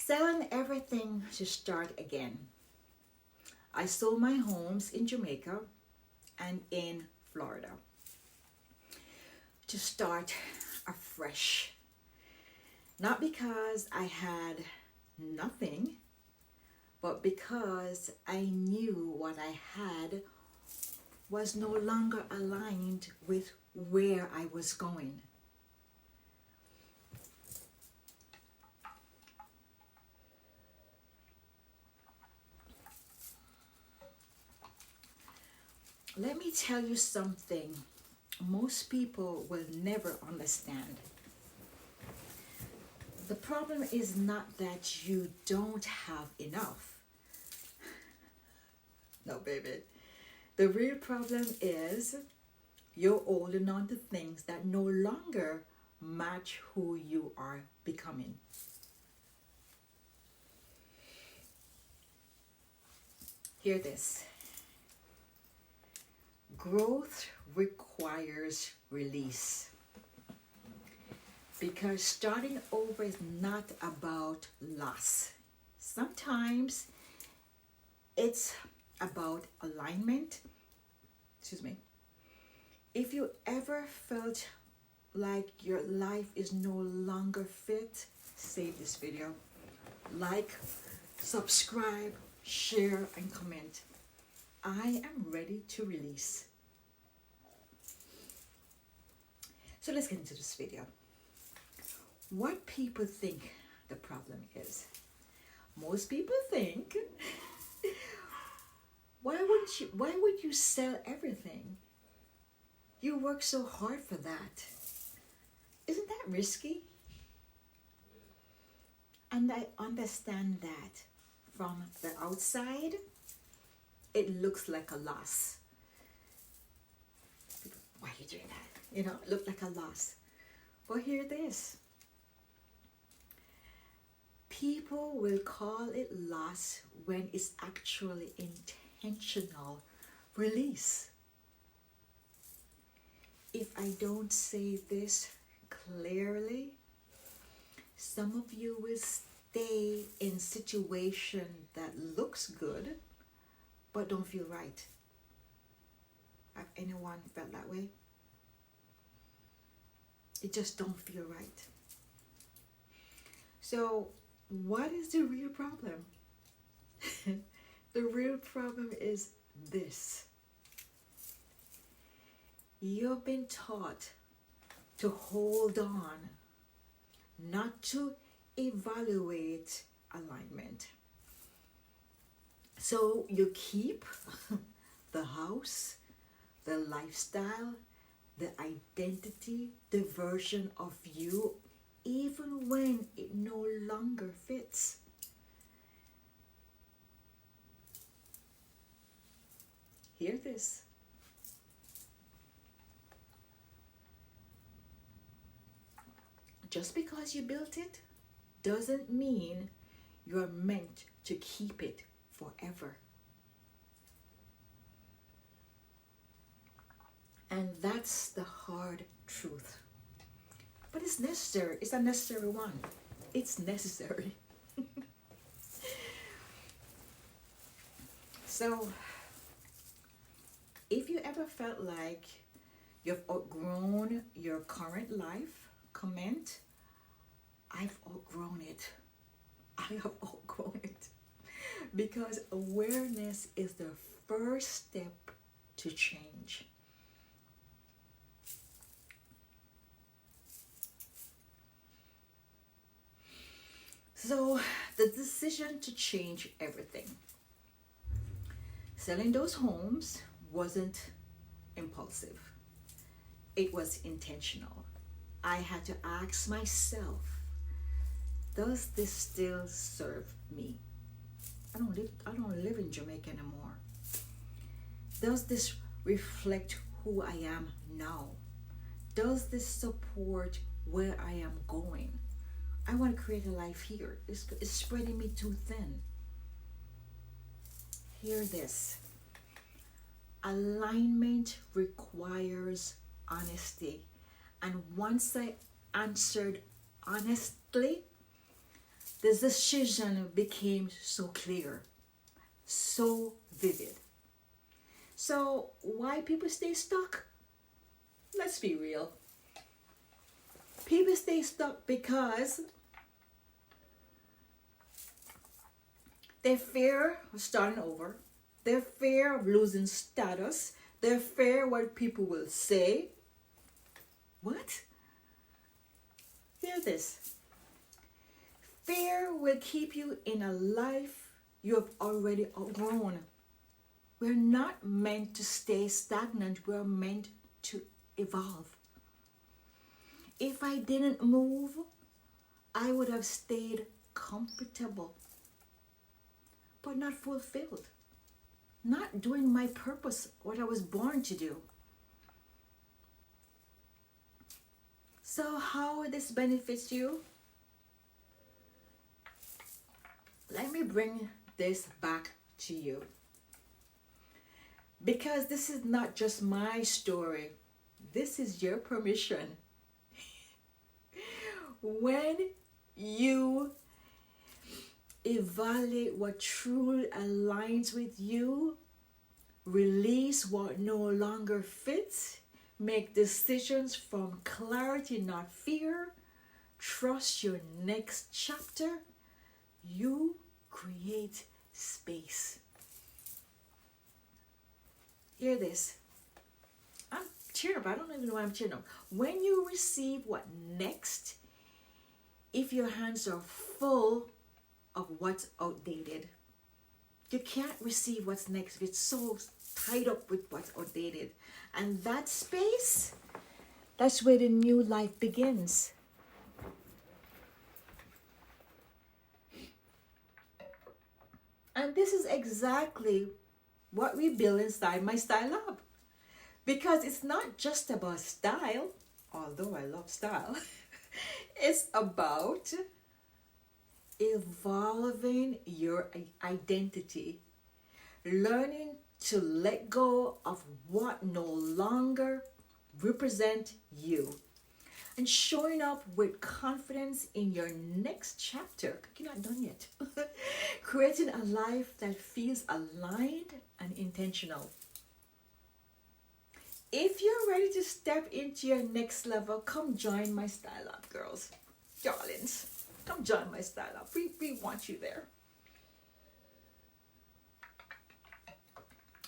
Selling everything to start again. I sold my homes in Jamaica and in Florida to start afresh. Not because I had nothing, but because I knew what I had was no longer aligned with where I was going. Let me tell you something most people will never understand. The problem is not that you don't have enough. No, baby. The real problem is you're holding on to things that no longer match who you are becoming. Hear this. Growth requires release. Because starting over is not about loss. Sometimes it's about alignment. Excuse me. If you ever felt like your life is no longer fit, save this video. Like, subscribe, share, and comment. I am ready to release. So let's get into this video. What people think the problem is. Most people think, why would you sell everything? You work so hard for that. Isn't that risky? And I understand that from the outside, it looks like a loss. Why are you doing that? You know, it looked like a loss. But hear this. People will call it loss when it's actually intentional release. If I don't say this clearly, some of you will stay in situation that looks good but don't feel right. Have anyone felt that way? It just don't feel right. So what is the real problem? The real problem is this. You've been taught to hold on, not to evaluate alignment. So you keep the house, the lifestyle, the identity, the version of you, even when it no longer fits. Hear this. Just because you built it doesn't mean you're meant to keep it forever. And that's the hard truth. But it's necessary. It's a necessary one. It's necessary. So, if you ever felt like you've outgrown your current life, comment, I've outgrown it. I have outgrown it. Because awareness is the first step to change. So the decision to change everything. Selling those homes wasn't impulsive. It was intentional. I had to ask myself, does this still serve me? I don't live in Jamaica anymore. Does this reflect who I am now? Does this support where I am going? I want to create a life here. It's spreading me too thin. Hear this. Alignment requires honesty. And once I answered honestly, the decision became so clear, so vivid. So, why people stay stuck? Let's be real. People stay stuck because they fear of starting over, their fear of losing status, their fear what people will say. What? Hear this. Fear will keep you in a life you have already outgrown. We're not meant to stay stagnant. We're meant to evolve. If I didn't move, I would have stayed comfortable, but not fulfilled. Not doing my purpose, what I was born to do. So how this benefits you? Let me bring this back to you. Because this is not just my story. This is your permission. When you evaluate what truly aligns with you, release what no longer fits, make decisions from clarity, not fear, trust your next chapter, you create space. Hear this. I'm cheering up. I don't even know why I'm cheering up. When you receive what next, if your hands are full of what's outdated, you can't receive what's next if it's so tied up with what's outdated. And that space, that's where the new life begins. And this is exactly what we build inside my Style Lab. Because it's not just about style, although I love style. It's about evolving your identity, learning to let go of what no longer represent you, and showing up with confidence in your next chapter. You're not done yet. Creating a life that feels aligned and intentional. If you're ready to step into your next level, come join my Style Lab, girls, darlings. Come join my Style Lab. We want you there.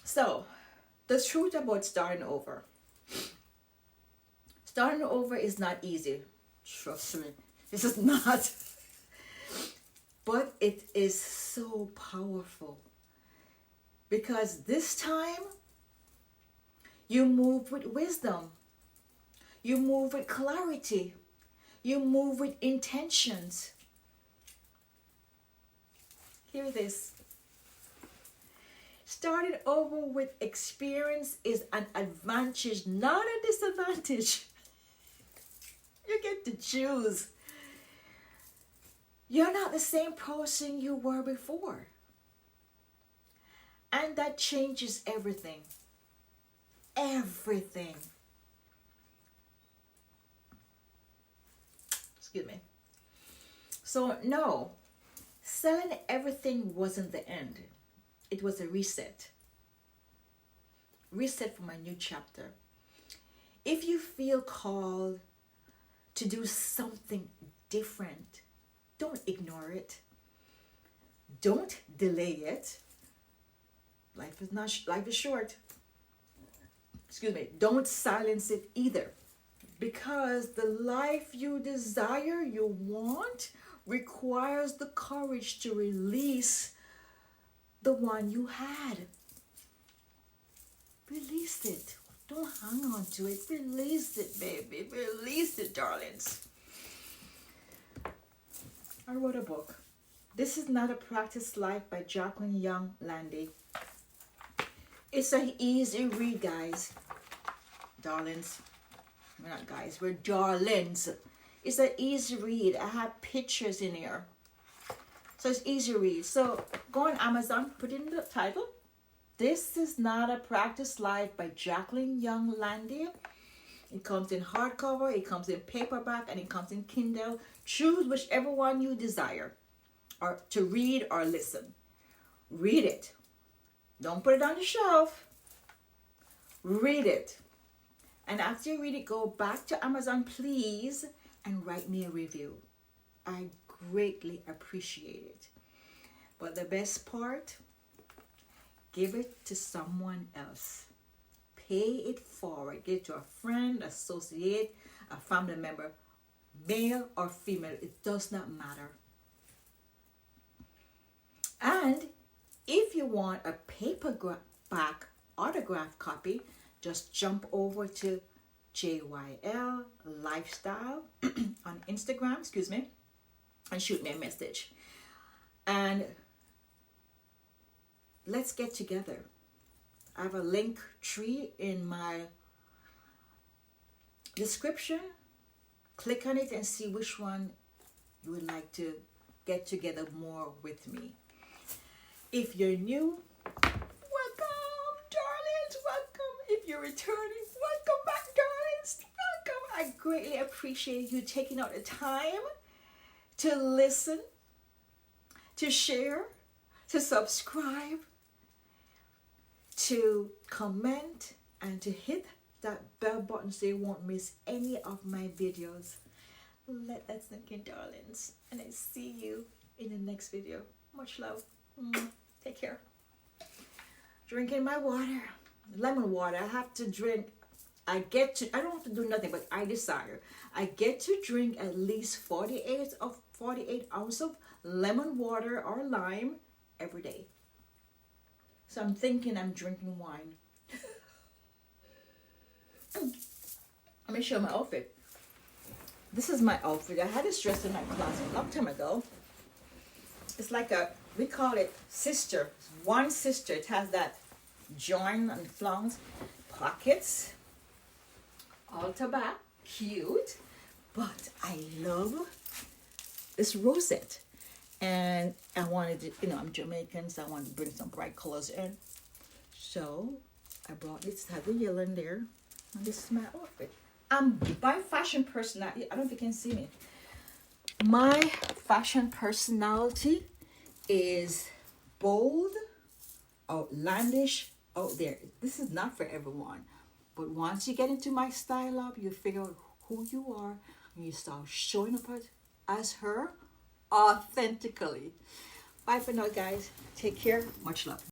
So, the truth about starting over. Starting over is not easy. Trust me. This is not. But it is so powerful. Because this time, you move with wisdom. You move with clarity. You move with intentions. Hear this. Starting over with experience is an advantage, not a disadvantage. You get to choose. You're not the same person you were before. And that changes everything. Everything. Excuse me. So, no, selling everything wasn't the end. It was a reset. Reset for my new chapter. If you feel called to do something different, don't ignore it. Don't delay it. Life is short. Excuse me. Don't silence it either. Because the life you desire, you want, requires the courage to release the one you had. Release it. Don't hang on to it. Release it, baby. Release it, darlings. I wrote a book. This is Not a Practice Life by Jacqueline Young Landy. It's an easy read, guys. Darlings. We're not guys, we're darlings. It's an easy read. I have pictures in here. So it's easy read. So go on Amazon, put in the title. This is Not a Practice Life by Jacqueline Young Landy. It comes in hardcover, it comes in paperback, and it comes in Kindle. Choose whichever one you desire. or to read or listen. Read it. Don't put it on the shelf. Read it. And after you read it, go back to Amazon, please, and write me a review. I greatly appreciate it. But the best part, give it to someone else. Pay it forward. Give it to a friend, associate, a family member, male or female. It does not matter. And if you want a paperback autograph copy, just jump over to JYL Lifestyle on Instagram, and shoot me a message. And let's get together. I have a link tree in my description. Click on it and see which one you would like to get together more with me. If you're new, welcome, darlings, welcome. If you're returning, welcome back, darlings, welcome. I greatly appreciate you taking out the time to listen, to share, to subscribe, to comment, and to hit that bell button so you won't miss any of my videos. Let that sink in, darlings, and I see you in the next video. Much love. Take care. Drinking my water, lemon water. I have to drink. I don't have to do nothing, but I desire. I get to drink at least 48 ounces of lemon water or lime every day. So I'm thinking I'm drinking wine. Let me show you my outfit. This is my outfit. I had this dress in my closet a long time ago. It's like we call it sister. One sister. It has that join and flange, pockets, altar back, cute. But I love this rosette. And I wanted to, I'm Jamaican, so I wanted to bring some bright colors in. So I brought this, has the yellow in there. And this is my outfit. I'm my fashion personality. I don't know if you can see me. My fashion personality is bold, outlandish, out there. This is not for everyone. But once you get into my style up, you figure out who you are and you start showing up as her authentically. Bye for now, guys. Take care. Much love.